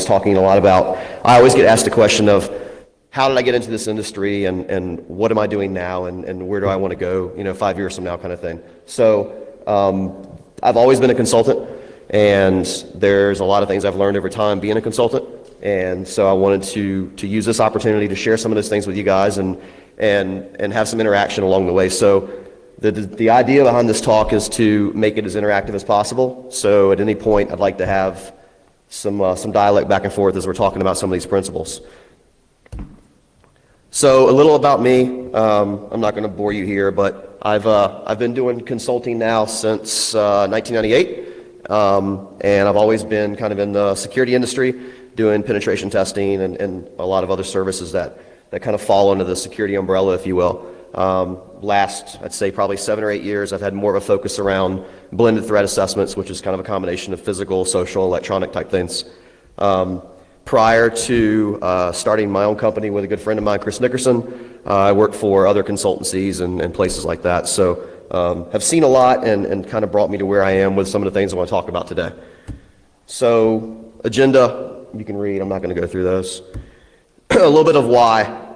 talking a lot about, I always get asked the question of, how did I get into this industry, and what am I doing now, and where do I want to go, 5 years from now, kind of thing. So I've always been a consultant, and there's a lot of things I've learned over time being a consultant, and so I wanted to use this opportunity to share some of those things with you guys and have some interaction along the way. So the idea behind this talk is to make it as interactive as possible. So at any point, I'd like to have some dialect back and forth as we're talking about some of these principles. So a little about me. I'm not going to bore you here, but I've been doing consulting now since 1998, and I've always been kind of in the security industry, doing penetration testing and a lot of other services that kind of fall under the security umbrella, if you will. Last, I'd say probably 7 or 8 years, I've had more of a focus around blended threat assessments, which is kind of a combination of physical, social, electronic type things. Prior to starting my own company with a good friend of mine, Chris Nickerson, I worked for other consultancies and places like that. So have seen a lot and kind of brought me to where I am with some of the things I want to talk about today. So agenda, you can read, I'm not going to go through those. A little bit of why.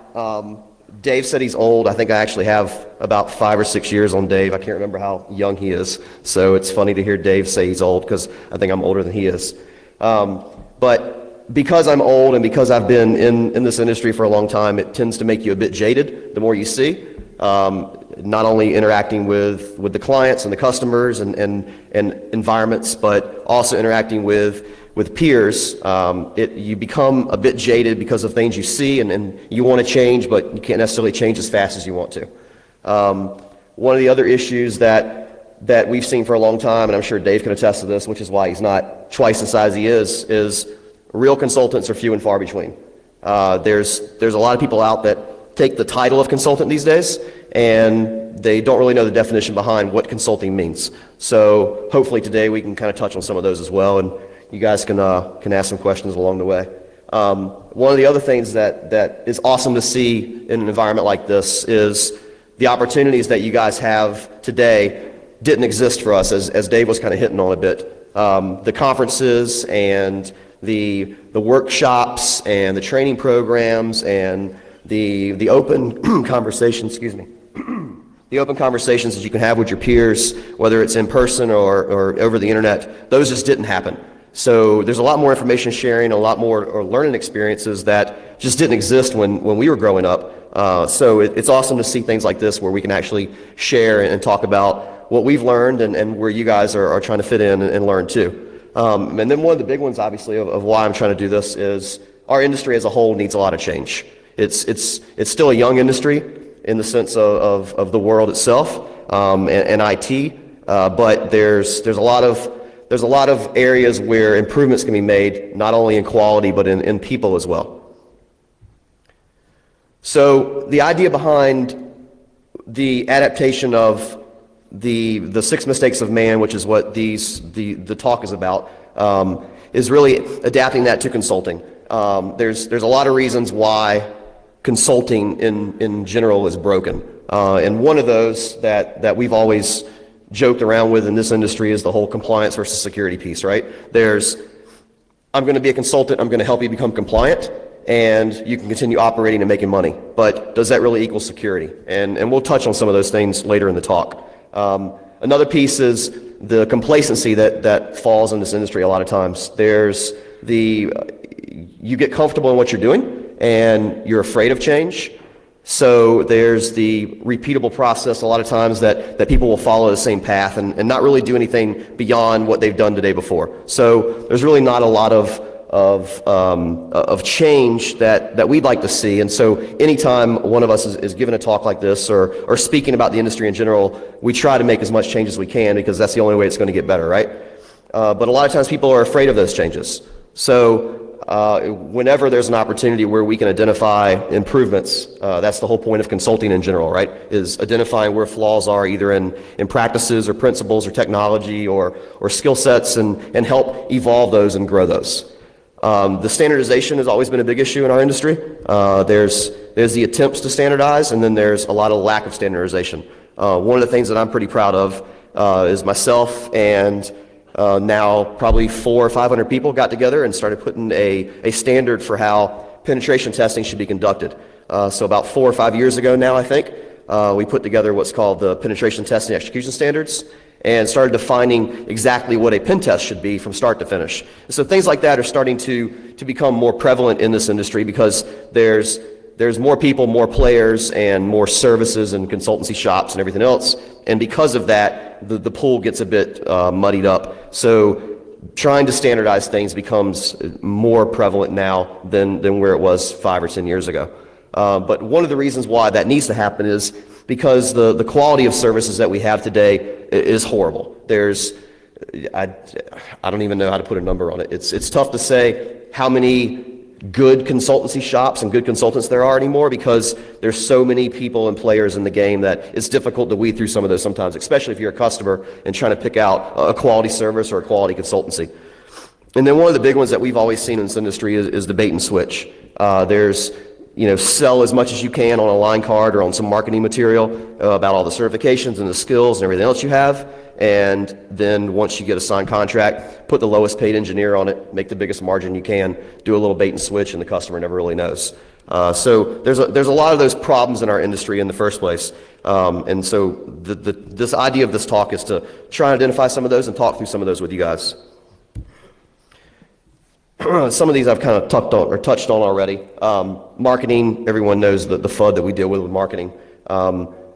Dave said he's old. I think I actually have about 5 or 6 years on Dave. I can't remember how young he is. So it's funny to hear Dave say he's old because I think I'm older than he is. But because I'm old and because I've been in this industry for a long time, it tends to make you a bit jaded the more you see. Not only interacting with the clients and the customers and environments, but also interacting with peers. You become a bit jaded because of things you see and you want to change, but you can't necessarily change as fast as you want to. One of the other issues that we've seen for a long time, and I'm sure Dave can attest to this, which is why he's not twice the size he is real consultants are few and far between. There's a lot of people out that take the title of consultant these days, and they don't really know the definition behind what consulting means. So hopefully today we can kind of touch on some of those as well, and you guys can ask some questions along the way. One of the other things that is awesome to see in an environment like this is the opportunities that you guys have today didn't exist for us, as Dave was kind of hitting on a bit. The conferences and the workshops and the training programs and the open conversation, the open conversations that you can have with your peers, whether it's in person or over the internet, those just didn't happen. So there's a lot more information sharing, a lot more learning experiences that just didn't exist when we were growing up. So it's awesome to see things like this where we can actually share and talk about what we've learned and where you guys are trying to fit in and learn too. And then one of the big ones, obviously, of why I'm trying to do this is our industry as a whole needs a lot of change. It's still a young industry in the sense of the world itself and IT, but there's a lot of areas where improvements can be made, not only in quality but in people as well. So the idea behind the adaptation of the 6 mistakes of man, which is what the talk is about, is really adapting that to consulting. There's a lot of reasons why consulting in general is broken, and one of those that we've always joked around with in this industry is the whole compliance versus security piece, right? I'm going to be a consultant, I'm going to help you become compliant, and you can continue operating and making money, but does that really equal security? And we'll touch on some of those things later in the talk. Another piece is the complacency that falls in this industry a lot of times. You get comfortable in what you're doing and you're afraid of change. So there's the repeatable process a lot of times that people will follow the same path and not really do anything beyond what they've done the day before. So there's really not a lot of change that we'd like to see. And so anytime one of us is giving a talk like this or speaking about the industry in general, we try to make as much change as we can because that's the only way it's going to get better, right? But a lot of times people are afraid of those changes. So whenever there's an opportunity where we can identify improvements, that's the whole point of consulting in general, right? Is identifying where flaws are either in practices or principles or technology or skill sets and help evolve those and grow those. The standardization has always been a big issue in our industry. There's the attempts to standardize, and then there's a lot of lack of standardization. One of the things that I'm pretty proud of is myself and Now probably 400 or 500 people got together and started putting a standard for how penetration testing should be conducted. So about 4 or 5 years ago now, I think, we put together what's called the penetration testing execution standards and started defining exactly what a pen test should be from start to finish. So things like that are starting to become more prevalent in this industry because there's more people, more players, and more services and consultancy shops and everything else. And because of that, the pool gets a bit muddied up. So trying to standardize things becomes more prevalent now than where it was 5 or 10 years ago. But one of the reasons why that needs to happen is because the quality of services that we have today is horrible. I don't even know how to put a number on it. It's tough to say how many good consultancy shops and good consultants there are anymore because there's so many people and players in the game that it's difficult to weed through some of those sometimes, especially if you're a customer and trying to pick out a quality service or a quality consultancy. And then one of the big ones that we've always seen in this industry is the bait and switch. There's sell as much as you can on a line card or on some marketing material about all the certifications and the skills and everything else you have. And then once you get a signed contract, put the lowest paid engineer on it, make the biggest margin you can, do a little bait and switch, and the customer never really knows. So there's a lot of those problems in our industry in the first place. And so this idea of this talk is to try and identify some of those and talk through some of those with you guys. Some of these I've kind of touched on already. Marketing, everyone knows the FUD that we deal with marketing.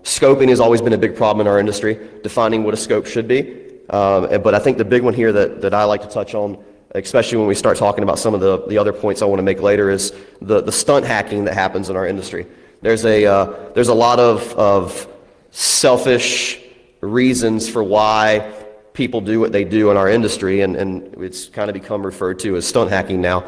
Scoping has always been a big problem in our industry, defining what a scope should be. But I think the big one here that I like to touch on, especially when we start talking about some of the other points I want to make later, is the stunt hacking that happens in our industry. There's a lot of selfish reasons for why people do what they do in our industry, and it's kind of become referred to as stunt hacking now,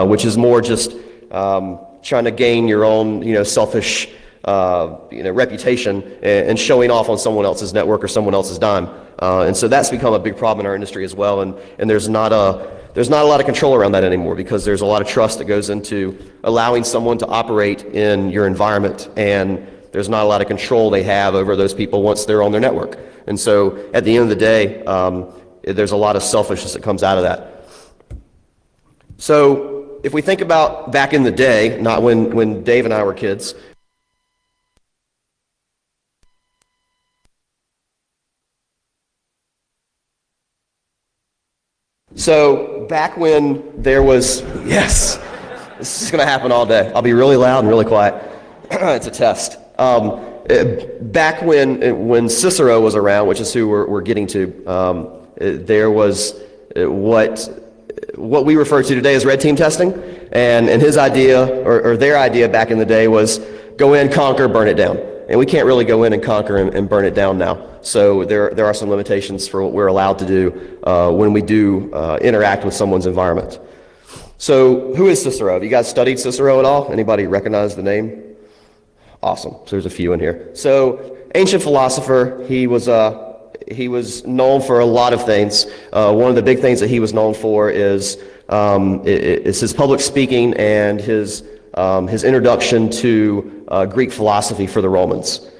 which is more just trying to gain your own, selfish, reputation and showing off on someone else's network or someone else's dime. And so that's become a big problem in our industry as well. And there's not a lot of control around that anymore because there's a lot of trust that goes into allowing someone to operate in your environment, and there's not a lot of control they have over those people once they're on their network. And so at the end of the day, there's a lot of selfishness that comes out of that. So if we think about back in the day, not when Dave and I were kids, so back when there was, yes, this is going to happen all day. I'll be really loud and really quiet. It's a test. Back when Cicero was around, which is who we're getting to, there was what we refer to today as red team testing, and his idea or their idea back in the day was go in, conquer, burn it down. And we can't really go in and conquer and burn it down now. So there are some limitations for what we're allowed to do when we do interact with someone's environment. So who is Cicero? Have you guys studied Cicero at all? Anybody recognize the name? Awesome. So there's a few in here. So ancient philosopher, he was known for a lot of things. One of the big things that he was known for is his public speaking and his introduction to Greek philosophy for the Romans.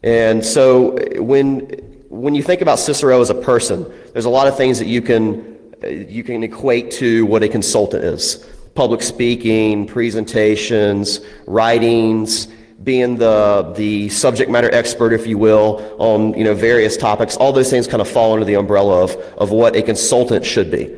And so when you think about Cicero as a person, there's a lot of things that you can equate to what a consultant is. Public speaking, presentations, writings, being the subject matter expert, if you will, on various topics. All those things kind of fall under the umbrella of what a consultant should be.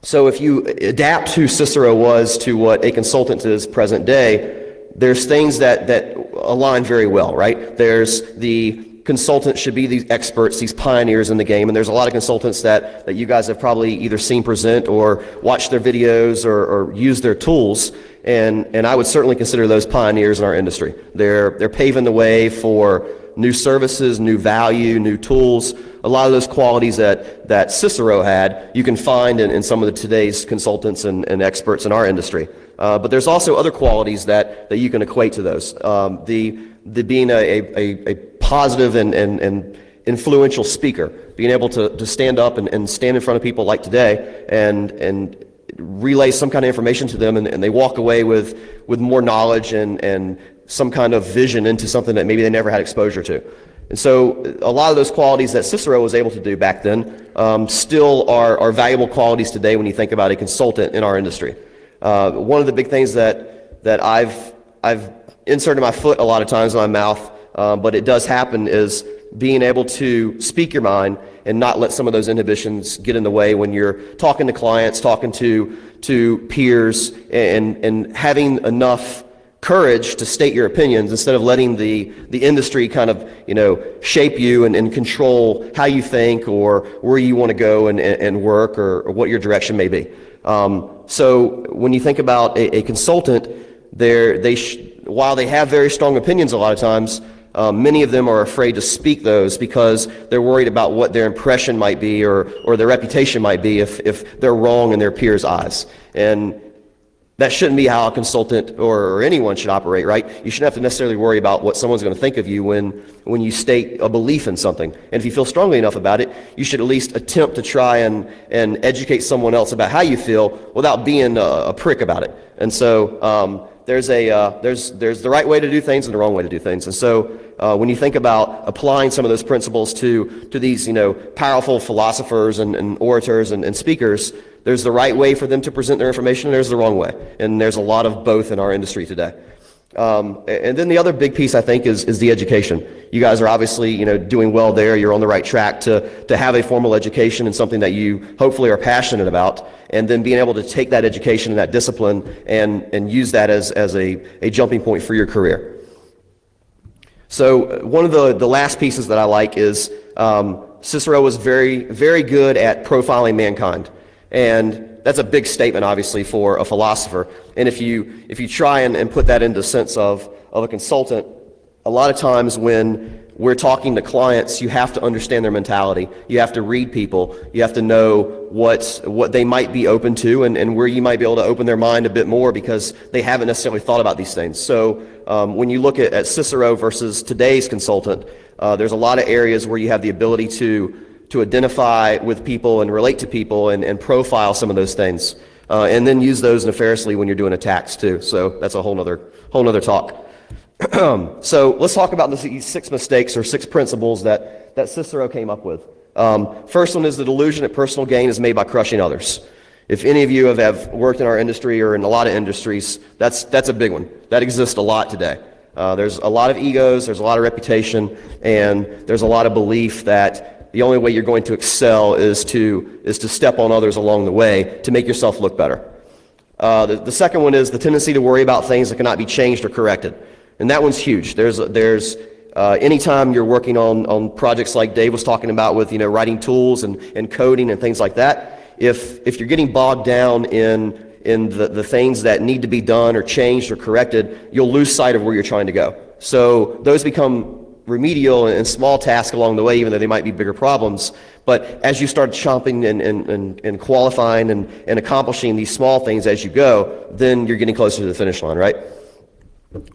So if you adapt who Cicero was to what a consultant is present day, there's things that align very well, right? There's the consultants should be these experts, these pioneers in the game, and there's a lot of consultants that you guys have probably either seen present or watched their videos or used their tools, and I would certainly consider those pioneers in our industry. They're paving the way for new services, new value, new tools. A lot of those qualities that Cicero had, you can find in some of today's consultants and experts in our industry. But there's also other qualities that you can equate to those. The being a positive and influential speaker, being able to stand up and stand in front of people like today and relay some kind of information to them, and they walk away with more knowledge and some kind of vision into something that maybe they never had exposure to. And so a lot of those qualities that Cicero was able to do back then still are valuable qualities today when you think about a consultant in our industry. One of the big things that I've inserted my foot a lot of times in my mouth, but it does happen, is being able to speak your mind and not let some of those inhibitions get in the way when you're talking to clients, talking to peers, and having enough courage to state your opinions instead of letting the industry kind of, shape you and control how you think or where you want to go and work or what your direction may be. So when you think about a consultant, while they have very strong opinions a lot of times, many of them are afraid to speak those because they're worried about what their impression might be or their reputation might be if they're wrong in their peers' eyes. And that shouldn't be how a consultant or anyone should operate, right? You shouldn't have to necessarily worry about what someone's going to think of you when you state a belief in something. And if you feel strongly enough about it, you should at least attempt to try and educate someone else about how you feel without being a prick about it. And so there's the right way to do things and the wrong way to do things. And so when you think about applying some of those principles to these powerful philosophers and orators and speakers, there's the right way for them to present their information, and there's the wrong way. And there's a lot of both in our industry today. And then the other big piece, I think, is the education. You guys are obviously, doing well there. You're on the right track to have a formal education in something that you hopefully are passionate about, and then being able to take that education and that discipline and use that as a jumping point for your career. So one of the last pieces that I like is Cicero was very, very good at profiling mankind. And that's a big statement, obviously, for a philosopher. And if you try and put that into the sense of a consultant, a lot of times when we're talking to clients, you have to understand their mentality. You have to read people. You have to know what they might be open to and where you might be able to open their mind a bit more because they haven't necessarily thought about these things. So when you look at Cicero versus today's consultant, there's a lot of areas where you have the ability to identify with people and relate to people and profile some of those things, and then use those nefariously when you're doing attacks too. So that's a whole nother talk. So let's talk about these 6 mistakes or 6 principles that Cicero came up with. First one is the delusion that personal gain is made by crushing others. If any of you have worked in our industry or in a lot of industries, that's a big one. That exists a lot today. There's a lot of egos, there's a lot of reputation, and there's a lot of belief that the only way you're going to excel is to step on others along the way to make yourself look better. The second one is the tendency to worry about things that cannot be changed or corrected. And that one's huge. There's anytime you're working on projects like Dave was talking about with writing tools and coding and things like that, if you're getting bogged down in the things that need to be done or changed or corrected, you'll lose sight of where you're trying to go. So those become remedial and small tasks along the way, even though they might be bigger problems. But as you start chomping and qualifying and accomplishing these small things as you go, then you're getting closer to the finish line, right?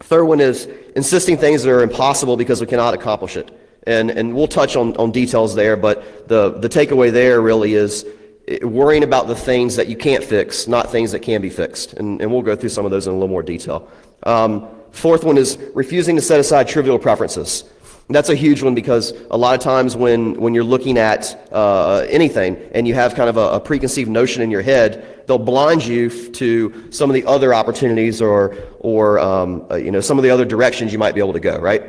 Third one is insisting things that are impossible because we cannot accomplish it. And we'll touch on details there, but the takeaway there really is worrying about the things that you can't fix, not things that can be fixed. And we'll go through some of those in a little more detail. Fourth one is refusing to set aside trivial preferences. That's a huge one because a lot of times when you're looking at anything and you have kind of a preconceived notion in your head, they'll blind you to some of the other opportunities or some of the other directions you might be able to go, right?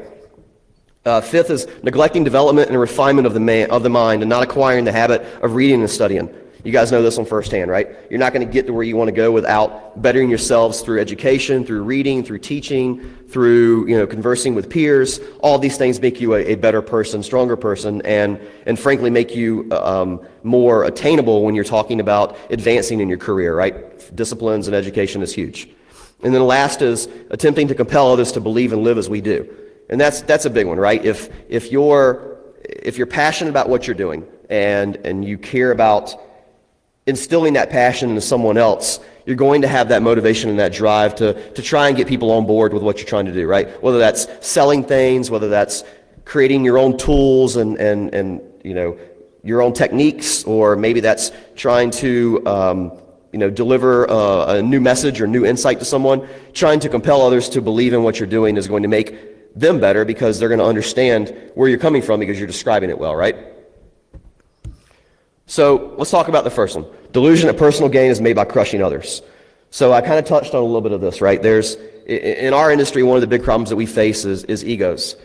Fifth is neglecting development and refinement of the mind and not acquiring the habit of reading and studying. You guys know this one firsthand, right? You're not going to get to where you want to go without bettering yourselves through education, through reading, through teaching, through conversing with peers. All these things make you a better person, stronger person, and frankly make you more attainable when you're talking about advancing in your career, right? Disciplines and education is huge. And then last is attempting to compel others to believe and live as we do. And that's a big one, right? If you're passionate about what you're doing and you care about instilling that passion into someone else, you're going to have that motivation and that drive to try and get people on board with what you're trying to do, right? Whether that's selling things, whether that's creating your own tools and your own techniques, or maybe that's trying to deliver a new message or new insight to someone. Trying to compel others to believe in what you're doing is going to make them better because they're going to understand where you're coming from because you're describing it well, right? So let's talk about the first one. Delusion that personal gain is made by crushing others. So I kind of touched on a little bit of this, right? In our industry, one of the big problems that we face is egos.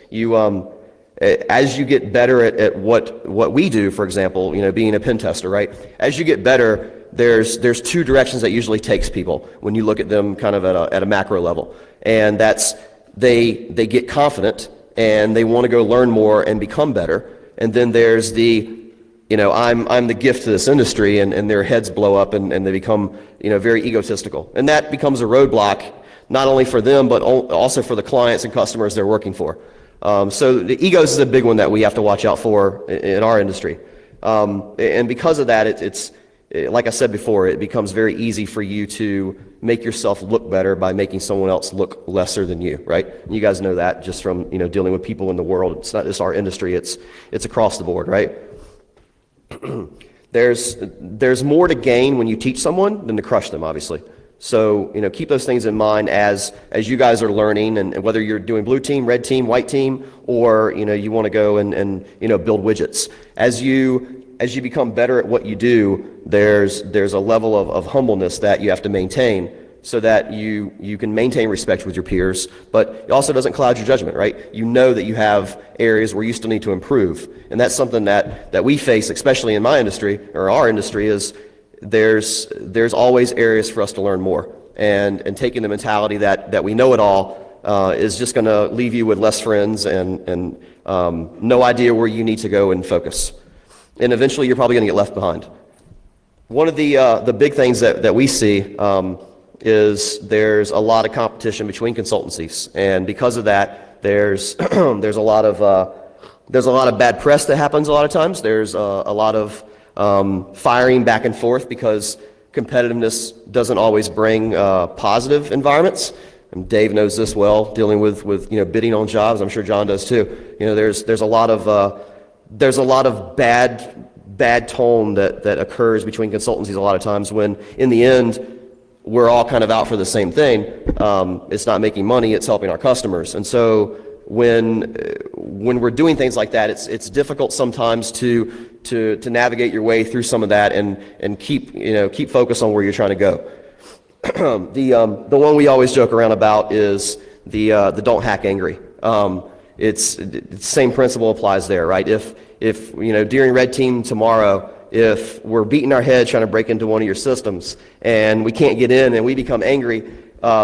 As you get better at what we do, for example, being a pen tester, right? As you get better, there's two directions that usually takes people when you look at them kind of at a macro level. And that's they get confident and they want to go learn more and become better. And then there's I'm the gift to this industry, and their heads blow up and they become very egotistical. And that becomes a roadblock not only for them but also for the clients and customers they're working for. So the egos is a big one that we have to watch out for in our industry. And because of that, it's like I said before, it becomes very easy for you to make yourself look better by making someone else look lesser than you, right? And you guys know that just from dealing with people in the world. It's not just our industry; it's across the board, right? There's more to gain when you teach someone than to crush them, obviously. So keep those things in mind as you guys are learning, and whether you're doing blue team, red team, white team, or you want to go and build widgets. As you become better at what you do, there's a level of humbleness that you have to maintain so that you can maintain respect with your peers, but it also doesn't cloud your judgment, right? You know that you have areas where you still need to improve, and that's something that we face, especially in my industry or our industry, is there's always areas for us to learn more, and taking the mentality that we know it all is just going to leave you with less friends and no idea where you need to go and focus, and eventually you're probably going to get left behind. One of the big things that we see is there's a lot of competition between consultancies, and because of that, there's there's a lot of bad press that happens a lot of times. There's a lot of firing back and forth because competitiveness doesn't always bring positive environments. And Dave knows this well, dealing with bidding on jobs. I'm sure John does too. There's a lot of bad tone that occurs between consultancies a lot of times when in the end we're all kind of out for the same thing. It's not making money, it's helping our customers. And so when we're doing things like that, it's difficult sometimes to navigate your way through some of that and keep focus on where you're trying to go. The one we always joke around about is the don't hack angry. It's the same principle applies there, right? If during red team tomorrow, if we're beating our head trying to break into one of your systems and we can't get in and we become angry,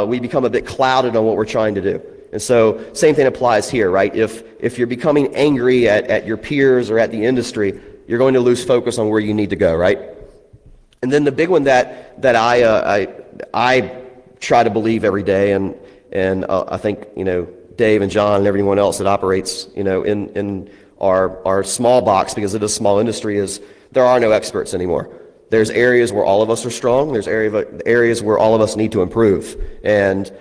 we become a bit clouded on what we're trying to do. And so same thing applies here, right? If you're becoming angry at your peers or at the industry, you're going to lose focus on where you need to go, right? And then the big one that I try to believe every day, and I think Dave and John and everyone else that operates in our small box, because it is a small industry, is there are no experts anymore. There's areas where all of us are strong. There's areas where all of us need to improve. And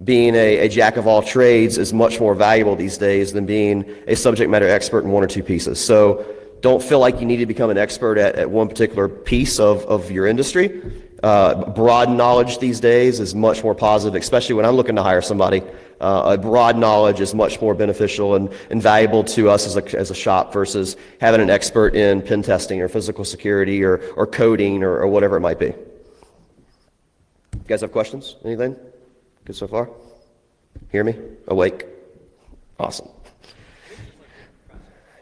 being a jack of all trades is much more valuable these days than being a subject matter expert in one or two pieces. So don't feel like you need to become an expert at one particular piece of your industry. Broad knowledge these days is much more positive, especially when I'm looking to hire somebody. A broad knowledge is much more beneficial and valuable to us as a shop versus having an expert in pen testing or physical security or coding or whatever it might be. You guys have questions? Anything? Good so far? Hear me? Awake? Awesome.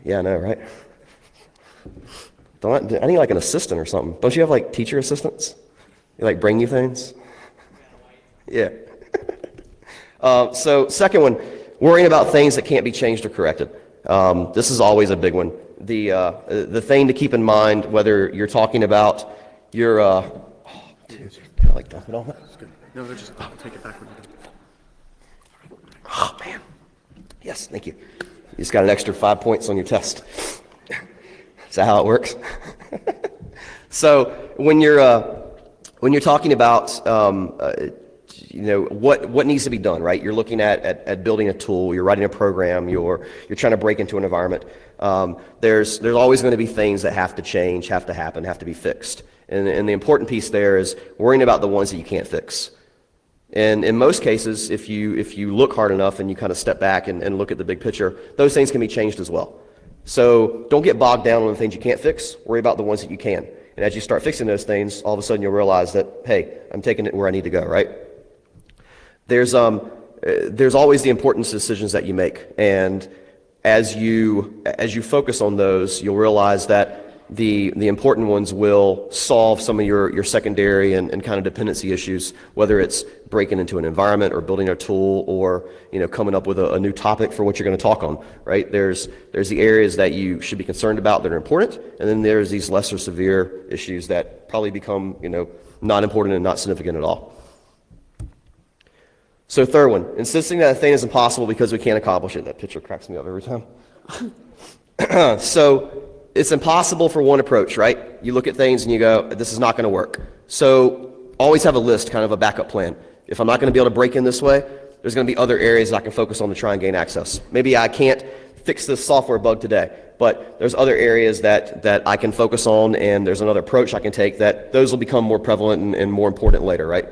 Yeah, I know, right? I need like an assistant or something. Don't you have like teacher assistants? They like bring you things? Yeah. So second one, worrying about things that can't be changed or corrected. This is always a big one. The thing to keep in mind, whether you're talking about your, dude, can I like dump it on that? That's good. No, they're just take it back when you're done. Oh man, yes, thank you. You just got an extra 5 points on your test. Is that how it works? So when you're talking about what needs to be done, right? You're looking at building a tool, you're writing a program, you're trying to break into an environment. There's always going to be things that have to change, have to happen, have to be fixed. And the important piece there is worrying about the ones that you can't fix. And in most cases, if you look hard enough and you kind of step back and look at the big picture, those things can be changed as well. So don't get bogged down on the things you can't fix. Worry about the ones that you can. And as you start fixing those things, all of a sudden you'll realize that, hey, I'm taking it where I need to go, right? There's always the importance of decisions that you make. And as you focus on those, you'll realize that the important ones will solve some of your secondary and kind of dependency issues, whether it's breaking into an environment or building a tool or coming up with a new topic for what you're going to talk on, right? There's the areas that you should be concerned about that are important, and then there's these lesser severe issues that probably become not important and not significant at all. So third one, insisting that a thing is impossible because we can't accomplish it. That picture cracks me up every time. So it's impossible for one approach, right? You look at things and you go, this is not going to work. So always have a list, kind of a backup plan. If I'm not going to be able to break in this way, there's going to be other areas I can focus on to try and gain access. Maybe I can't fix this software bug today, but there's other areas that I can focus on, and there's another approach I can take that those will become more prevalent and more important later, right?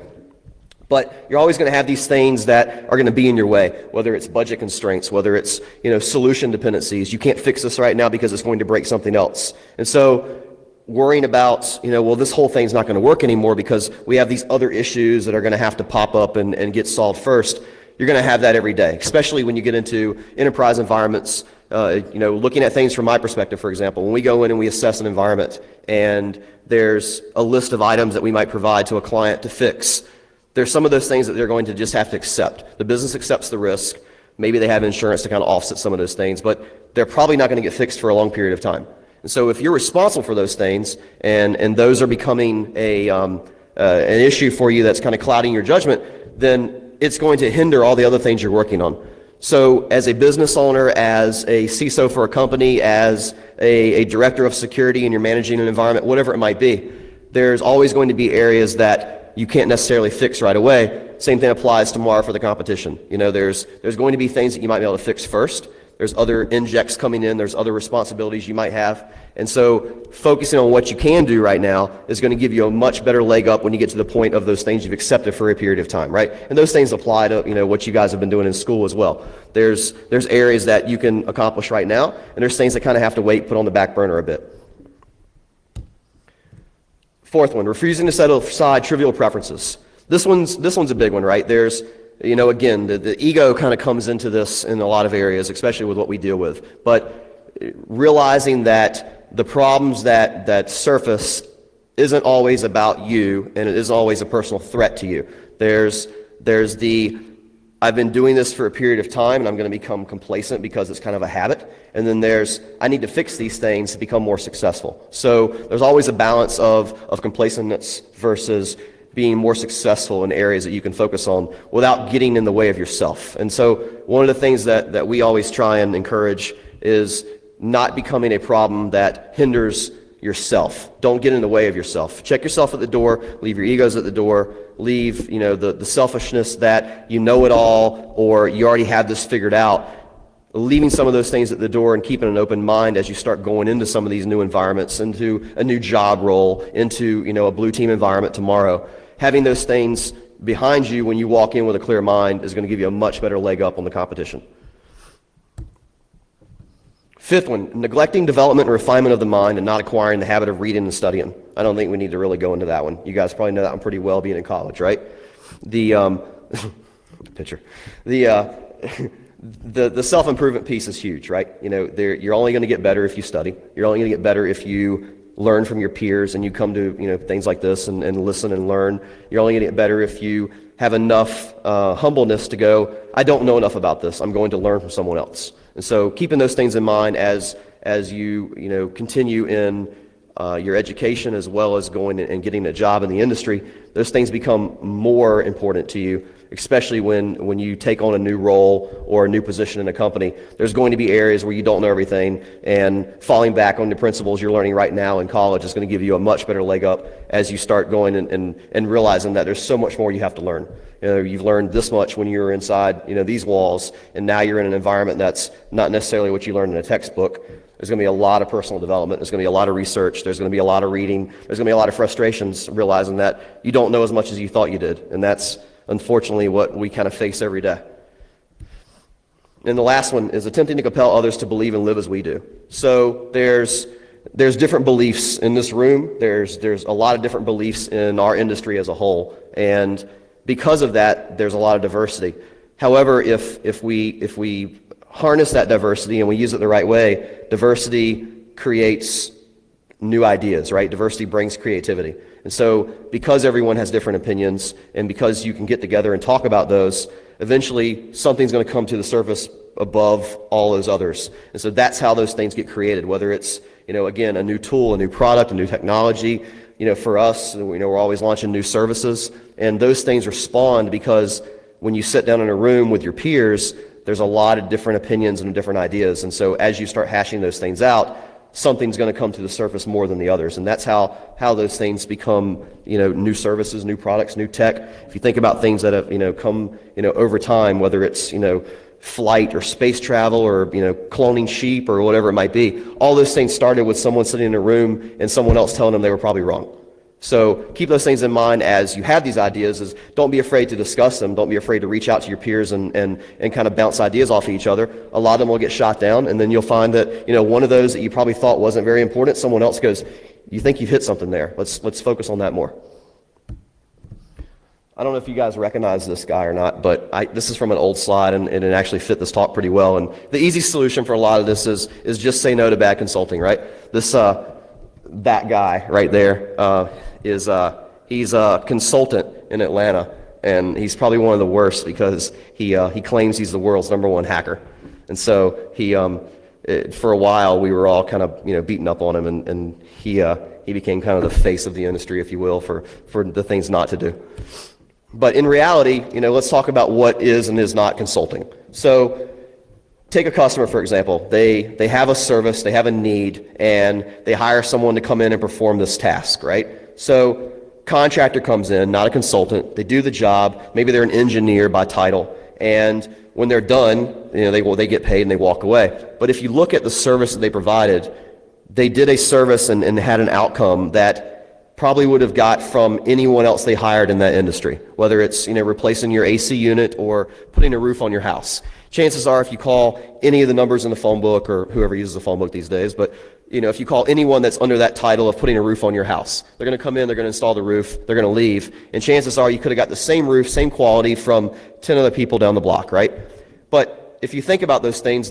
But you're always going to have these things that are going to be in your way, whether it's budget constraints, whether it's solution dependencies. You can't fix this right now because it's going to break something else. And so worrying about, well, this whole thing's not going to work anymore because we have these other issues that are going to have to pop up and get solved first. You're going to have that every day, especially when you get into enterprise environments. Looking at things from my perspective, for example, when we go in and we assess an environment and there's a list of items that we might provide to a client to fix, there's some of those things that they're going to just have to accept. The business accepts the risk. Maybe they have insurance to kind of offset some of those things, but they're probably not going to get fixed for a long period of time. And so if you're responsible for those things and those are becoming an issue for you that's kind of clouding your judgment, then it's going to hinder all the other things you're working on. So as a business owner, as a CISO for a company, as a director of security and you're managing an environment, whatever it might be, there's always going to be areas that you can't necessarily fix right away. Same thing applies tomorrow for the competition. There's going to be things that you might be able to fix first. There's other injects coming in. There's other responsibilities you might have. And so focusing on what you can do right now is going to give you a much better leg up when you get to the point of those things you've accepted for a period of time, right? And those things apply to what you guys have been doing in school as well. There's areas that you can accomplish right now, and there's things that kind of have to wait, put on the back burner a bit. Fourth one, refusing to set aside trivial preferences. This one's a big one, right? There's, again, the ego kind of comes into this in a lot of areas, especially with what we deal with. But realizing that the problems that surface isn't always about you, and it isn't always a personal threat to you. There's the, I've been doing this for a period of time, and I'm going to become complacent because it's kind of a habit. And then there's, I need to fix these things to become more successful. So there's always a balance of complacentness versus being more successful in areas that you can focus on without getting in the way of yourself. And so one of the things that we always try and encourage is not becoming a problem that hinders yourself. Don't get in the way of yourself. Check yourself at the door, leave your egos at the door, leave the selfishness that you know it all or you already have this figured out. Leaving some of those things at the door and keeping an open mind as you start going into some of these new environments, into a new job role, into a blue team environment tomorrow. Having those things behind you when you walk in with a clear mind is going to give you a much better leg up on the competition. Fifth one, neglecting development and refinement of the mind and not acquiring the habit of reading and studying. I don't think we need to really go into that one. You guys probably know that one pretty well being in college, right? The picture. The self-improvement piece is huge, right? You're only going to get better if you study. You're only going to get better if you learn from your peers and you come to things like this and listen and learn. You're only going to get better if you have enough humbleness to go, I don't know enough about this. I'm going to learn from someone else. And so keeping those things in mind as you continue in your education as well as going and getting a job in the industry, those things become more important to you, especially when you take on a new role or a new position in a company. There's going to be areas where you don't know everything, and falling back on the principles you're learning right now in college is going to give you a much better leg up as you start going and realizing that there's so much more you have to learn. You've learned this much when you were inside these walls, and now you're in an environment that's not necessarily what you learned in a textbook. There's going to be a lot of personal development. There's going to be a lot of research. There's going to be a lot of reading. There's going to be a lot of frustrations realizing that you don't know as much as you thought you did. And that's unfortunately what we kind of face every day. And the last one is attempting to compel others to believe and live as we do. So there's different beliefs in this room. There's a lot of different beliefs in our industry as a whole, and because of that, there's a lot of diversity. However, if we harness that diversity and we use it the right way, diversity creates new ideas, right? Diversity brings creativity. And so because everyone has different opinions and because you can get together and talk about those, eventually something's going to come to the surface above all those others. And so that's how those things get created, whether it's, again, a new tool, a new product, a new technology. For us, we're always launching new services, and those things are spawned because when you sit down in a room with your peers, there's a lot of different opinions and different ideas. And so as you start hashing those things out, something's going to come to the surface more than the others. And that's how those things become, new services, new products, new tech. If you think about things that have, come, over time, whether it's, flight or space travel or, cloning sheep or whatever it might be, all those things started with someone sitting in a room and someone else telling them they were probably wrong. So keep those things in mind as you have these ideas. Is don't be afraid to discuss them. Don't be afraid to reach out to your peers and kind of bounce ideas off of each other. A lot of them will get shot down, and then you'll find that one of those that you probably thought wasn't very important, someone else goes, "You think you've hit something there? Let's focus on that more." I don't know if you guys recognize this guy or not, but this is from an old slide, and it actually fit this talk pretty well. And the easy solution for a lot of this is just say no to bad consulting, right? That guy right there he's a consultant in Atlanta, and he's probably one of the worst because he claims he's the world's #1 hacker. And so for a while we were all kind of beating up on him, and he became kind of the face of the industry, if you will, for the things not to do. But in reality, let's talk about what is and is not consulting. So take a customer, for example. They have a service, they have a need, and they hire someone to come in and perform this task, right? So contractor comes in, not a consultant. They do the job. Maybe they're an engineer by title, and when they're done, they get paid and they walk away. But if you look at the service that they provided, they did a service and had an outcome that probably would have got from anyone else they hired in that industry, whether it's replacing your AC unit or putting a roof on your house. Chances are, if you call any of the numbers in the phone book, or whoever uses the phone book these days, but if you call anyone that's under that title of putting a roof on your house, they're going to come in, they're going to install the roof, they're going to leave, and chances are you could have got the same roof, same quality from 10 other people down the block, right? But if you think about those things,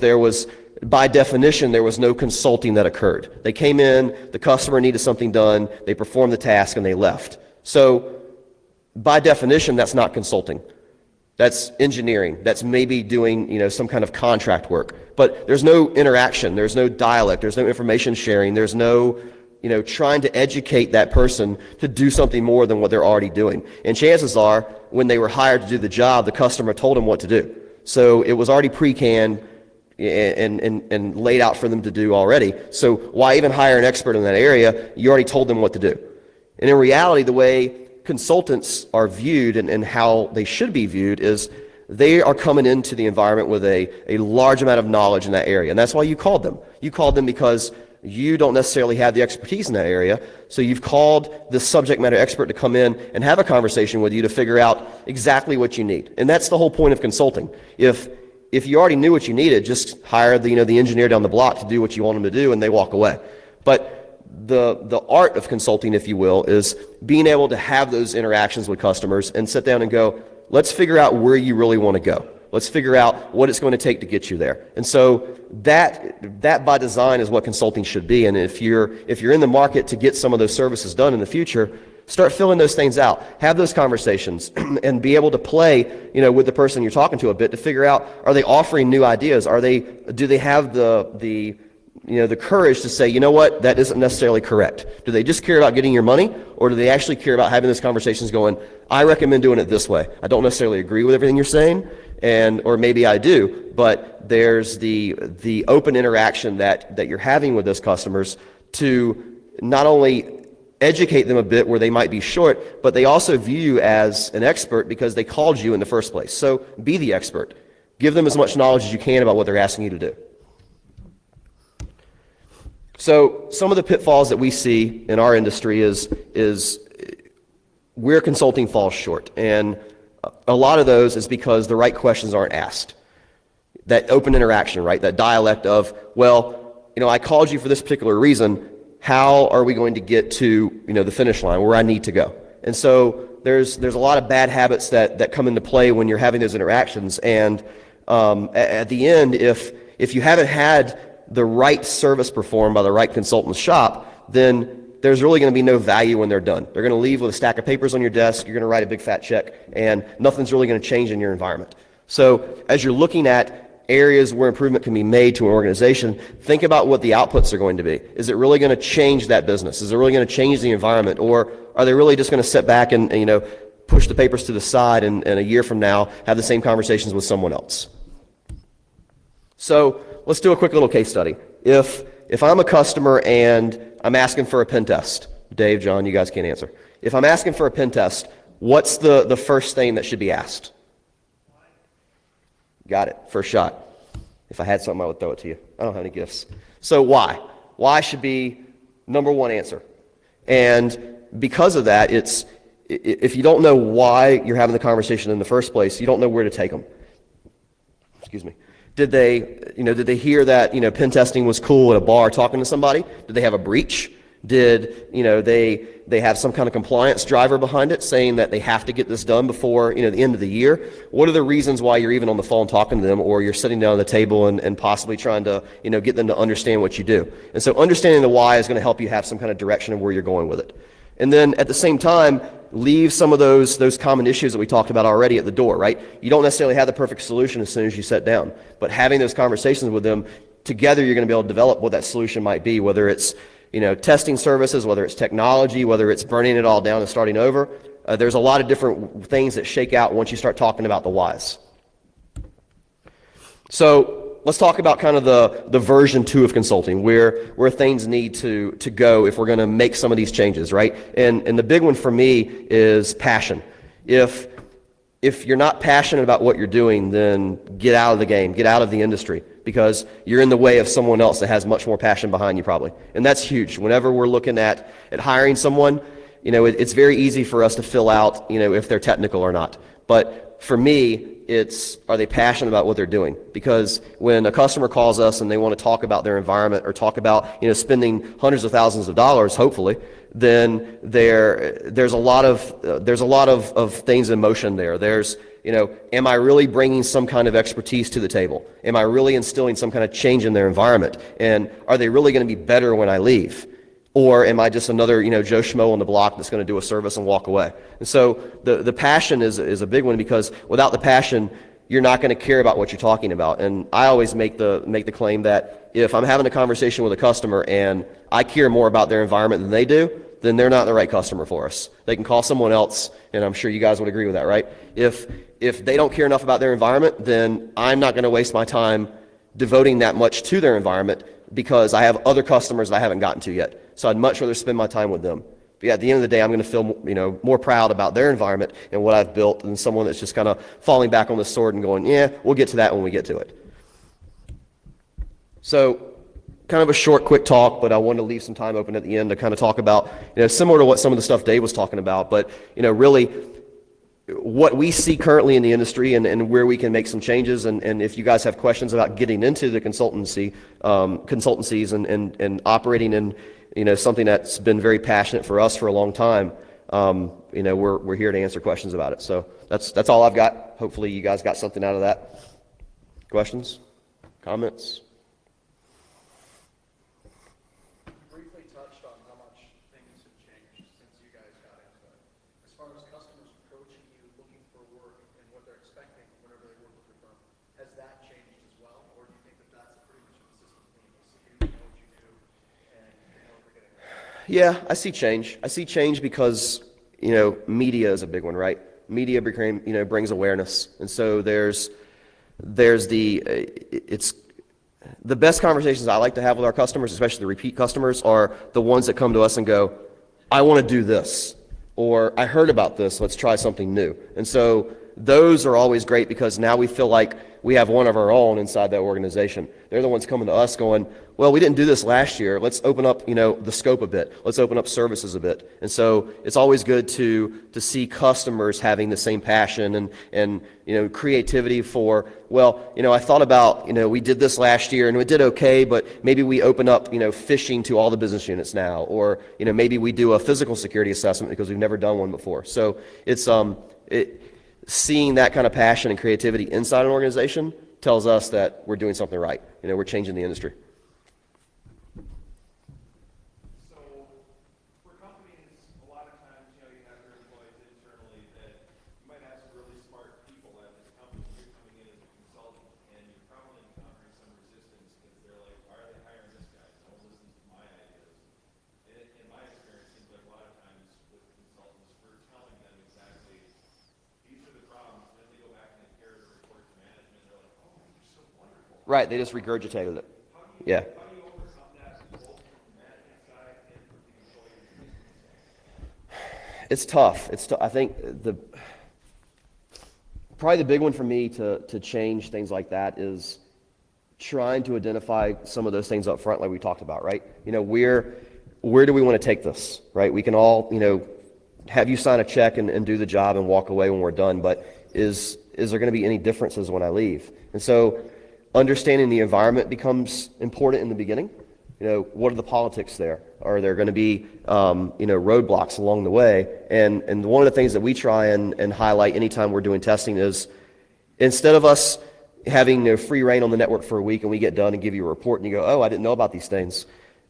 by definition, there was no consulting that occurred. They came in, the customer needed something done, they performed the task, and they left. So by definition, that's not consulting. That's engineering. That's maybe doing, some kind of contract work. But there's no interaction. There's no dialect. There's no information sharing. There's no, trying to educate that person to do something more than what they're already doing. And chances are, when they were hired to do the job, the customer told them what to do. So it was already pre-canned and laid out for them to do already. So why even hire an expert in that area? You already told them what to do. And in reality, the way consultants are viewed and how they should be viewed is they are coming into the environment with a large amount of knowledge in that area. And that's why you called them. You called them because you don't necessarily have the expertise in that area. So you've called the subject matter expert to come in and have a conversation with you to figure out exactly what you need. And that's the whole point of consulting. If you already knew what you needed, just hire the engineer down the block to do what you want them to do, and they walk away. But the art of consulting, if you will, is being able to have those interactions with customers and sit down and go, let's figure out where you really want to go. Let's figure out what it's going to take to get you there. And so that by design is what consulting should be. And if you're in the market to get some of those services done in the future, start filling those things out. Have those conversations and be able to play, with the person you're talking to a bit to figure out, are they offering new ideas? Do they have the courage to say, what, that isn't necessarily correct? Do they just care about getting your money, or do they actually care about having those conversations going, I recommend doing it this way. I don't necessarily agree with everything you're saying, or maybe I do, but there's the open interaction that you're having with those customers to not only educate them a bit where they might be short, but they also view you as an expert because they called you in the first place. So be the expert. Give them as much knowledge as you can about what they're asking you to do. So some of the pitfalls that we see in our industry is where consulting falls short. And a lot of those is because the right questions aren't asked. That open interaction, right? That dialect of, well, I called you for this particular reason. How are we going to get to, the finish line where I need to go? And so there's a lot of bad habits that come into play when you're having those interactions. And at the end, if you haven't had the right service performed by the right consultant's shop, then there's really going to be no value when they're done. They're going to leave with a stack of papers on your desk. You're going to write a big fat check, and nothing's really going to change in your environment. So as you're looking at areas where improvement can be made to an organization, think about what the outputs are going to be. Is it really going to change that business? Is it really going to change the environment? Or are they really just going to sit back and push the papers to the side and a year from now have the same conversations with someone else? So let's do a quick little case study. If I'm a customer and I'm asking for a pen test, Dave, John, you guys can't answer. If I'm asking for a pen test, what's the first thing that should be asked? Got it, first shot. If I had something, I would throw it to you. I don't have any gifts. So why? Why should be number one answer. And because of that, if you don't know why you're having the conversation in the first place, you don't know where to take them. Excuse me. Did they hear that, pen testing was cool at a bar talking to somebody? Did they have a breach? Did, they have some kind of compliance driver behind it saying that they have to get this done before, the end of the year? What are the reasons why you're even on the phone talking to them, or you're sitting down at the table and possibly trying to, get them to understand what you do? And so understanding the why is going to help you have some kind of direction of where you're going with it. And then at the same time, leave some of those common issues that we talked about already at the door, right? You don't necessarily have the perfect solution as soon as you sit down, but having those conversations with them, together you're going to be able to develop what that solution might be, whether it's, testing services, whether it's technology, whether it's burning it all down and starting over. There's a lot of different things that shake out once you start talking about the whys. So let's talk about kind of the version 2 of consulting, where things need to go if we're going to make some of these changes, right? And the big one for me is passion. If you're not passionate about what you're doing, then get out of the game, get out of the industry, because you're in the way of someone else that has much more passion behind you probably. And that's huge. Whenever we're looking at hiring someone, it's very easy for us to fill out, if they're technical or not. But for me, are they passionate about what they're doing? Because when a customer calls us and they want to talk about their environment or talk about, spending hundreds of thousands of dollars, hopefully, then there's a lot of things in motion there. There's, am I really bringing some kind of expertise to the table? Am I really instilling some kind of change in their environment? And are they really going to be better when I leave? Or am I just another, Joe Schmo on the block that's going to do a service and walk away? And so the passion is a big one, because without the passion, you're not going to care about what you're talking about. And I always make the claim that if I'm having a conversation with a customer and I care more about their environment than they do, then they're not the right customer for us. They can call someone else, and I'm sure you guys would agree with that, right? If they don't care enough about their environment, then I'm not going to waste my time devoting that much to their environment, because I have other customers that I haven't gotten to yet. So I'd much rather spend my time with them. But yeah, at the end of the day, I'm going to feel more proud about their environment and what I've built than someone that's just kind of falling back on the sword and going, yeah, we'll get to that when we get to it. So kind of a short, quick talk, but I wanted to leave some time open at the end to kind of talk about, similar to what some of the stuff Dave was talking about, but, really what we see currently in the industry and where we can make some changes. And if you guys have questions about getting into the consultancies and operating in, something that's been very passionate for us for a long time, we're here to answer questions about it. So that's all I've got. Hopefully you guys got something out of that. Questions? Comments? Briefly touched on how much things have changed since you guys got into it. As far as customers approaching you, looking for work and what they're expecting whenever they work with your firm, has that changed as well? Or do you think that that's pretty much a consistent theme? You see, you know what you do, and you know what we're getting at? Yeah, I see change. I see change because, media is a big one, right? Media brings awareness. And so it's the best conversations I like to have with our customers, especially the repeat customers, are the ones that come to us and go, I want to do this, or I heard about this, let's try something new. And so those are always great, because now we feel like we have one of our own inside that organization. They're the ones coming to us going, well, we didn't do this last year. Let's open up, the scope a bit. Let's open up services a bit. And so it's always good to see customers having the same passion and creativity for, well, I thought about, we did this last year and we did okay, but maybe we open up, phishing to all the business units now, or, maybe we do a physical security assessment because we've never done one before. So it's, seeing that kind of passion and creativity inside an organization tells us that we're doing something right. We're changing the industry. So for companies, a lot of times, you have your employees internally that you might have some really smart people at this company. You're coming in as a consultant, and you're probably encountering some resistance because they're like, why are they hiring this guy? Don't listen to my ideas. And in my experience, it seems like a lot of times with consultants, we're telling them exactly these are the problems, and then they go back and they carry the report to management, and they're like, oh, you're so wonderful. Right, they just regurgitated it. Yeah. How do you overcome that both from the management side and from the employee side? It's tough. I think probably the big one for me to change things like that is trying to identify some of those things up front, like we talked about, right? Where do we want to take this, right? We can all, have you sign a check and do the job and walk away when we're done, but is there going to be any differences when I leave? And so understanding the environment becomes important in the beginning. What are the politics there? Are there going to be, roadblocks along the way? And one of the things that we try and highlight anytime we're doing testing is, instead of us having free reign on the network for a week and we get done and give you a report and you go, oh, I didn't know about these things.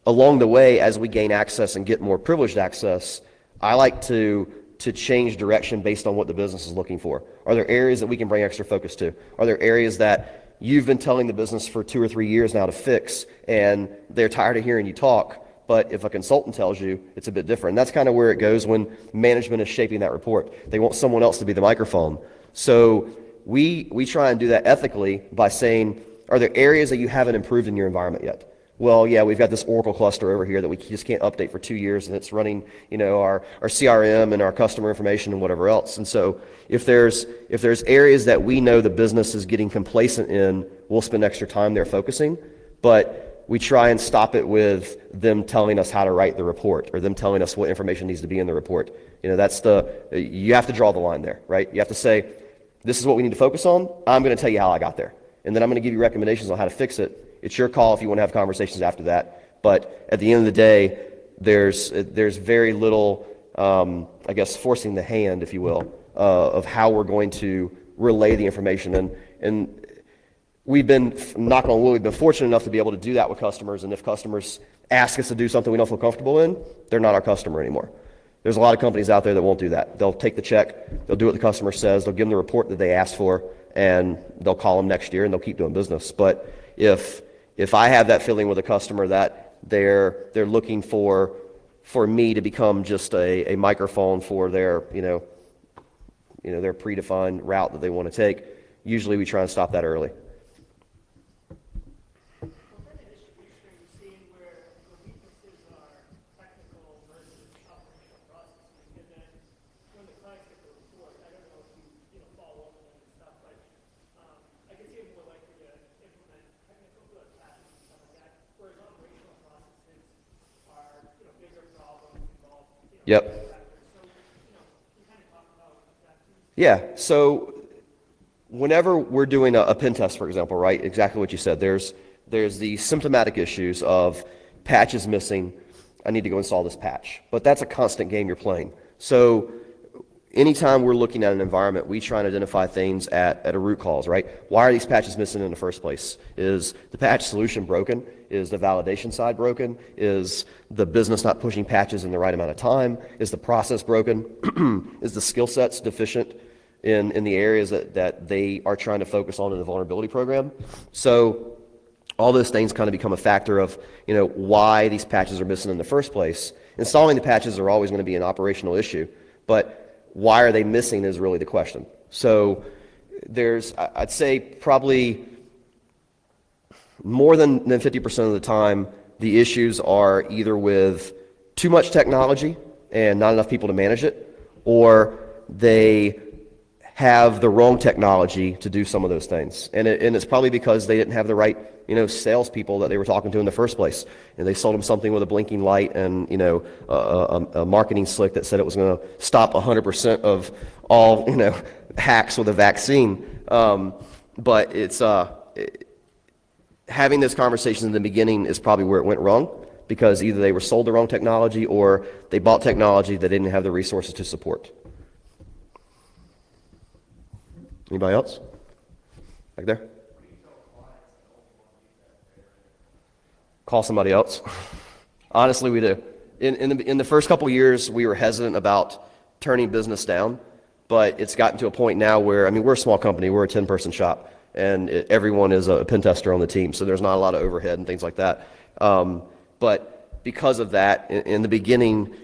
Along the way, as we gain access and get more privileged access, I like to change direction based on what the business is looking for. Are there areas that we can bring extra focus to? Are there areas that you've been telling the business for 2 or 3 years now to fix, and they're tired of hearing you talk, but if a consultant tells you, it's a bit different? And that's kind of where it goes when management is shaping that report. They want someone else to be the microphone. So we try and do that ethically by saying, are there areas that you haven't improved in your environment yet? Well, yeah, we've got this Oracle cluster over here that we just can't update for 2 years, and it's running, our CRM and our customer information and whatever else. And so if there's areas that we know the business is getting complacent in, we'll spend extra time there focusing, but we try and stop it with them telling us how to write the report or them telling us what information needs to be in the report. You have to draw the line there, right? You have to say, this is what we need to focus on. I'm going to tell you how I got there, and then I'm going to give you recommendations on how to fix it. It's your call if you want to have conversations after that. But at the end of the day, there's very little, forcing the hand, if you will, of how we're going to relay the information. And we've been, knock on wood, we've been fortunate enough to be able to do that with customers. And if customers ask us to do something we don't feel comfortable in, they're not our customer anymore. There's a lot of companies out there that won't do that. They'll take the check, they'll do what the customer says, they'll give them the report that they asked for, and they'll call them next year and they'll keep doing business. But if I have that feeling with a customer that they're looking for me to become just a microphone for their their predefined route that they want to take, usually we try and stop that early. Yep. Yeah, so whenever we're doing a pen test, for example, right, exactly what you said, there's the symptomatic issues of patch is missing, I need to go install this patch. But that's a constant game you're playing. So anytime we're looking at an environment, we try and identify things at a root cause, right? Why are these patches missing in the first place? Is the patch solution broken? Is the validation side broken? Is the business not pushing patches in the right amount of time? Is the process broken? Is the skill sets deficient in the areas that they are trying to focus on in the vulnerability program? So all those things kind of become a factor of why these patches are missing in the first place. Installing the patches are always going to be an operational issue, but why are they missing is really the question. So I'd say probably more than 50% of the time, the issues are either with too much technology and not enough people to manage it, or they have the wrong technology to do some of those things. And it's probably because they didn't have the right, salespeople that they were talking to in the first place. And they sold them something with a blinking light and, a marketing slick that said it was going to stop 100% of all, hacks with a vaccine. But it's having those conversations in the beginning is probably where it went wrong, because either they were sold the wrong technology or they bought technology that didn't have the resources to support. Anybody else? Back there? Call somebody else. Honestly, we do. In the first couple years, we were hesitant about turning business down, but it's gotten to a point now where, we're a small company, we're a 10-person shop, and everyone is a pen tester on the team, so there's not a lot of overhead and things like that. But because of that, in the beginning,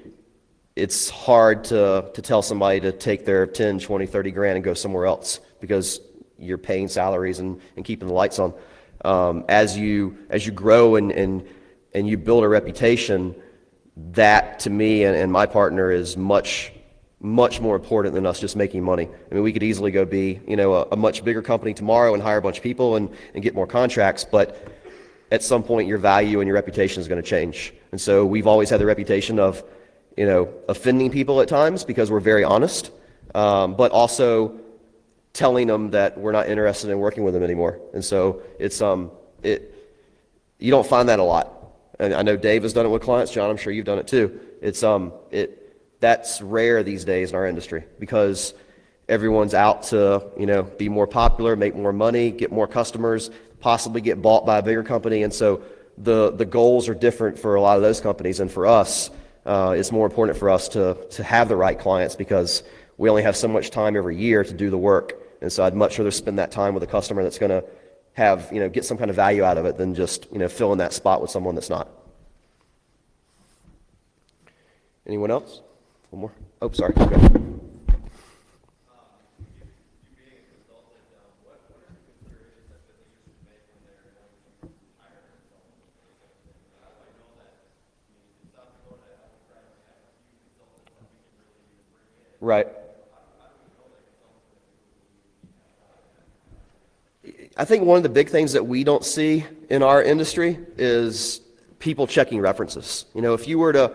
it's hard to tell somebody to take their 10, 20, 30 grand and go somewhere else, because you're paying salaries and keeping the lights on. As you grow and you build a reputation, that to me and my partner is much more important than us just making money. We could easily go be a much bigger company tomorrow and hire a bunch of people and get more contracts, but at some point your value and your reputation is going to change. And so we've always had the reputation of offending people at times because we're very honest, but also telling them that we're not interested in working with them anymore. And so it's you don't find that a lot. And I know Dave has done it with clients. John, I'm sure you've done it too. That's rare these days in our industry, because everyone's out to be more popular, make more money, get more customers, possibly get bought by a bigger company. And so the goals are different for a lot of those companies, and for us, it's more important for us to have the right clients, because we only have so much time every year to do the work. And so I'd much rather spend that time with a customer that's going to have, get some kind of value out of it than just, fill in that spot with someone that's not. Anyone else? One more? Oh, sorry. Go ahead. Right. I think one of the big things that we don't see in our industry is people checking references. If you were to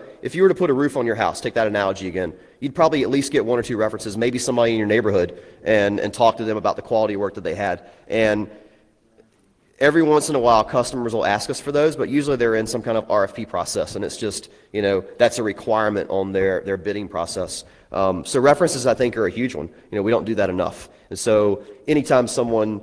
put a roof on your house, take that analogy again, you'd probably at least get one or two references, maybe somebody in your neighborhood, and talk to them about the quality of work that they had. And every once in a while, customers will ask us for those, but usually they're in some kind of RFP process, and it's just, that's a requirement on their bidding process. So references, I think, are a huge one. We don't do that enough. And so anytime someone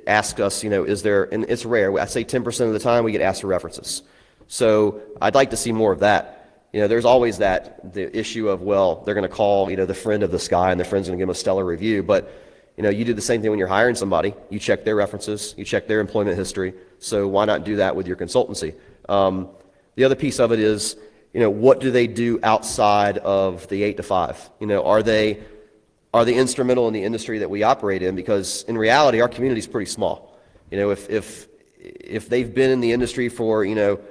asks us, is there, and it's rare, I say 10% of the time we get asked for references. So I'd like to see more of that. There's always the issue of, well, they're going to call, the friend of this guy, and the friend's going to give them a stellar review. But, you do the same thing when you're hiring somebody. You check their references, you check their employment history. So why not do that with your consultancy? The other piece of it is, what do they do outside of the 8 to 5? Are they instrumental in the industry that we operate in? Because in reality, our community is pretty small. If they've been in the industry for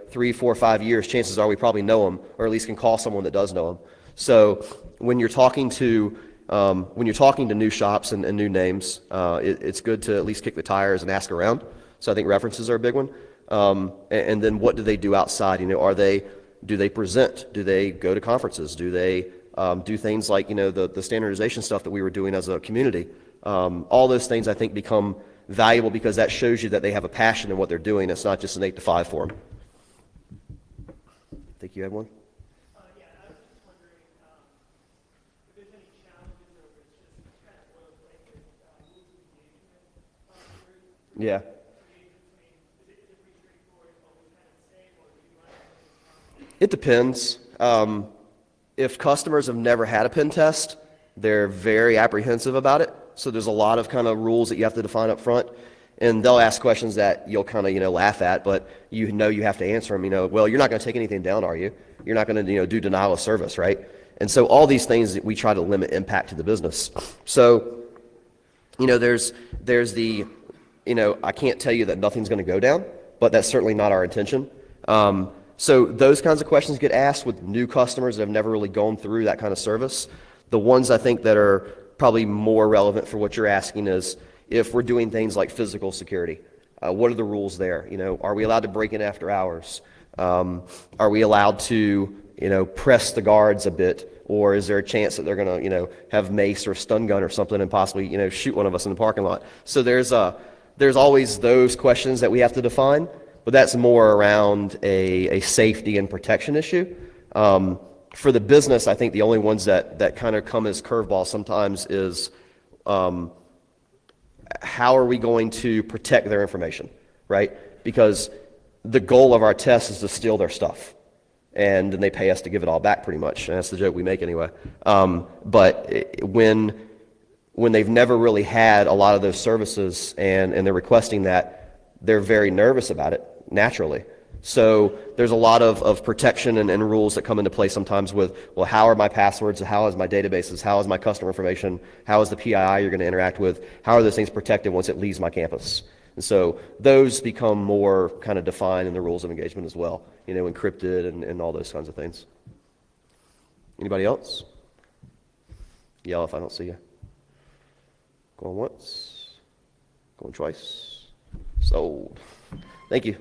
3, 4, 5 years, chances are we probably know them, or at least can call someone that does know them. So when you're talking to new shops and new names, it's good to at least kick the tires and ask around. So I think references are a big one. And then what do they do outside? Do they present? Do they go to conferences? Do they do things like the standardization stuff that we were doing as a community? All those things I think become valuable, because that shows you that they have a passion in what they're doing. It's not just an 8 to 5 for them. I think you had one? Yeah, I was just wondering if there's any challenges, or if it's just kind of boilerplate with rules of engagement. Yeah. Is it pretty straightforward, always kind of the same, or do you like It depends. If customers have never had a pen test, they're very apprehensive about it. So there's a lot of kind of rules that you have to define up front, and they'll ask questions that you'll kind of laugh at, but you have to answer them. Well, you're not going to take anything down, are you? You're not going to do denial of service, right? And so all these things that we try to limit impact to the business. So there's the I can't tell you that nothing's going to go down, but that's certainly not our intention. So those kinds of questions get asked with new customers that have never really gone through that kind of service. The ones I think that are probably more relevant for what you're asking is if we're doing things like physical security, what are the rules there? You know, are we allowed to break in after hours? Are we allowed to, you know, press the guards a bit? Or is there a chance that they're going to, you know, have mace or stun gun or something and possibly, you know, shoot one of us in the parking lot? So there's always those questions that we have to define, but that's more around a safety and protection issue. For the business, I think the only ones that kind of come as curveballs sometimes is how are we going to protect their information, right? Because the goal of our test is to steal their stuff. And then they pay us to give it all back pretty much. And that's the joke we make anyway. But when they've never really had a lot of those services and they're requesting that, they're very nervous about it, naturally. So there's a lot of protection and rules that come into play sometimes with, well, how are my passwords? How is my databases? How is my customer information? How is the PII you're going to interact with? How are those things protected once it leaves my campus? And so those become more kind of defined in the rules of engagement as well, you know, encrypted and all those kinds of things. Anybody else? Yell if I don't see you. Going once, going twice. Sold. Thank you.